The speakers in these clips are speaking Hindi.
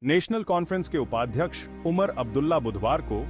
नेशनल कॉन्फ्रेंस के उपाध्यक्ष उमर अब्दुल्ला बुधवार को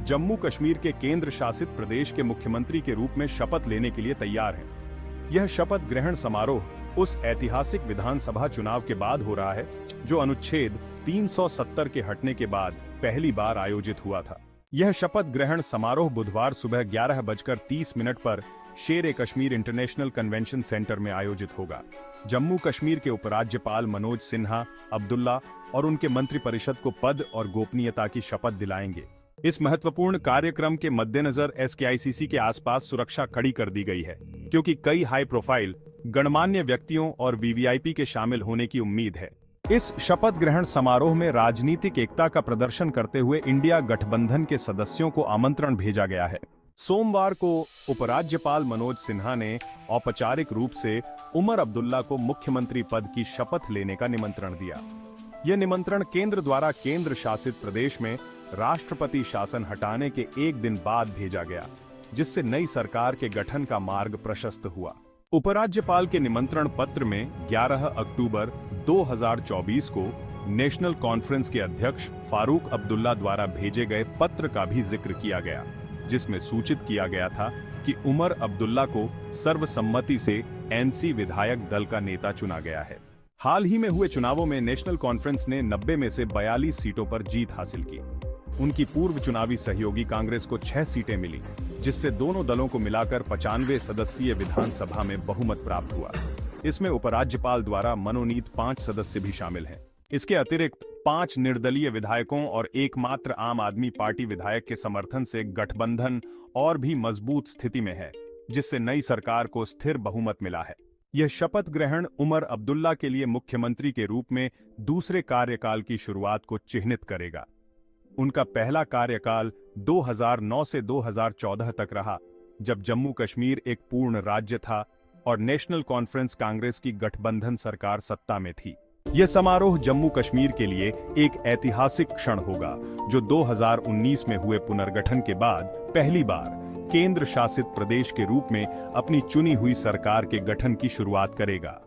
जम्मू कश्मीर के केंद्र शासित प्रदेश के मुख्यमंत्री के रूप में शपथ लेने के लिए तैयार हैं। यह शपथ ग्रहण समारोह उस ऐतिहासिक विधानसभा चुनाव के बाद हो रहा है जो अनुच्छेद 370 के हटने के बाद पहली बार आयोजित हुआ था। यह शपथ ग्रहण समारोह बुधवार सुबह 11:30 पर शेर-ए-कश्मीर इंटरनेशनल कन्वेंशन सेंटर में आयोजित होगा। जम्मू कश्मीर के उपराज्यपाल मनोज सिन्हा अब्दुल्ला और उनके मंत्रिपरिषद को पद और गोपनीयता की शपथ दिलाएंगे। इस महत्वपूर्ण कार्यक्रम के मद्देनजर एसकेआईसीसी के आसपास सुरक्षा कड़ी कर दी गई है, क्योंकि कई हाई प्रोफाइल गणमान्य व्यक्तियों और वीवीआईपी के शामिल होने की उम्मीद है। इस शपथ ग्रहण समारोह में राजनीतिक एकता का प्रदर्शन करते हुए इंडिया गठबंधन के सदस्यों को आमंत्रण भेजा गया है। सोमवार को उपराज्यपाल मनोज सिन्हा ने औपचारिक रूप से उमर अब्दुल्ला को मुख्यमंत्री पद की शपथ लेने का निमंत्रण दिया। यह निमंत्रण केंद्र द्वारा केंद्र शासित प्रदेश में राष्ट्रपति शासन हटाने के एक दिन बाद भेजा गया, जिससे नई सरकार के गठन का मार्ग प्रशस्त हुआ। उपराज्यपाल के निमंत्रण पत्र में 11 अक्टूबर 2024 को नेशनल कॉन्फ्रेंस के अध्यक्ष फारूक अब्दुल्ला द्वारा भेजे गए पत्र का भी जिक्र किया गया, जिसमें सूचित किया गया था कि उमर अब्दुल्ला को सर्वसम्मति से एनसी विधायक दल का नेता चुना गया है। हाल ही में हुए चुनावों में नेशनल कॉन्फ्रेंस ने 90 में से 42 सीटों पर जीत हासिल की। उनकी पूर्व चुनावी सहयोगी कांग्रेस को 6 सीटें मिली, जिससे दोनों दलों को मिलाकर 95 सदस्यीय विधानसभा में बहुमत प्राप्त हुआ। इसमें उपराज्यपाल द्वारा मनोनीत 5 सदस्य भी शामिल हैं। इसके अतिरिक्त 5 निर्दलीय विधायकों और एकमात्र आम आदमी पार्टी विधायक के समर्थन से गठबंधन और भी मजबूत स्थिति में है, जिससे नई सरकार को स्थिर बहुमत मिला है। यह शपथ ग्रहण उमर अब्दुल्ला के लिए मुख्यमंत्री के रूप में दूसरे कार्यकाल की शुरुआत को चिह्नित करेगा। उनका पहला कार्यकाल 2009 से 2014 तक रहा, जब जम्मू कश्मीर एक पूर्ण राज्य था और नेशनल कॉन्फ्रेंस कांग्रेस की गठबंधन सरकार सत्ता में थी। यह समारोह जम्मू कश्मीर के लिए एक ऐतिहासिक क्षण होगा, जो 2019 में हुए पुनर्गठन के बाद पहली बार केंद्र शासित प्रदेश के रूप में अपनी चुनी हुई सरकार के गठन की शुरुआत करेगा।